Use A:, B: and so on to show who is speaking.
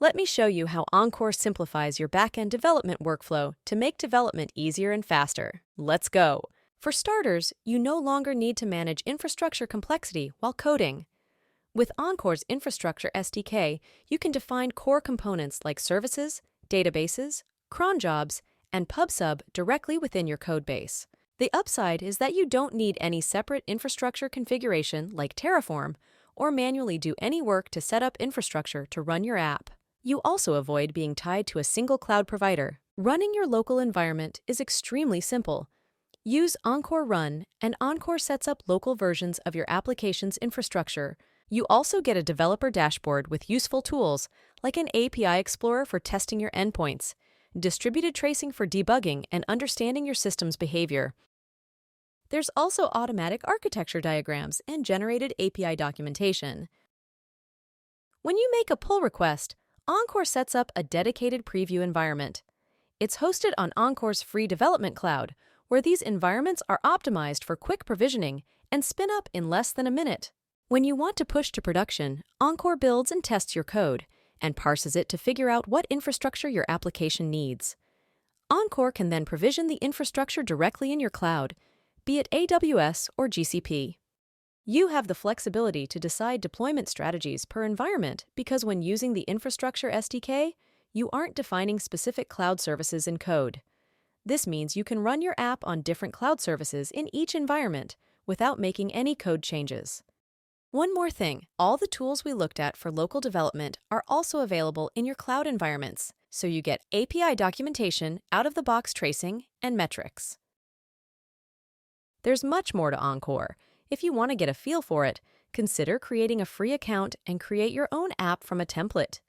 A: Let me show you how Encore simplifies your backend development workflow to make development easier and faster. Let's go. For starters, you no longer need to manage infrastructure complexity while coding. With Encore's Infrastructure SDK, you can define core components like services, databases, cron jobs, and PubSub directly within your codebase. The upside is that you don't need any separate infrastructure configuration like Terraform or manually do any work to set up infrastructure to run your app. You also avoid being tied to a single cloud provider. Running your local environment is extremely simple. Use Encore Run, and Encore sets up local versions of your application's infrastructure. You also get a developer dashboard with useful tools like an API Explorer for testing your endpoints, distributed tracing for debugging and understanding your system's behavior. There's also automatic architecture diagrams and generated API documentation. When you make a pull request, Encore sets up a dedicated preview environment. It's hosted on Encore's free development cloud, where these environments are optimized for quick provisioning and spin up in less than a minute. When you want to push to production, Encore builds and tests your code and parses it to figure out what infrastructure your application needs. Encore can then provision the infrastructure directly in your cloud, be it AWS or GCP. You have the flexibility to decide deployment strategies per environment because when using the Infrastructure SDK, you aren't defining specific cloud services in code. This means you can run your app on different cloud services in each environment without making any code changes. One more thing, all the tools we looked at for local development are also available in your cloud environments, so you get API documentation, out-of-the-box tracing, and metrics. There's much more to Encore. If you want to get a feel for it, consider creating a free account and create your own app from a template.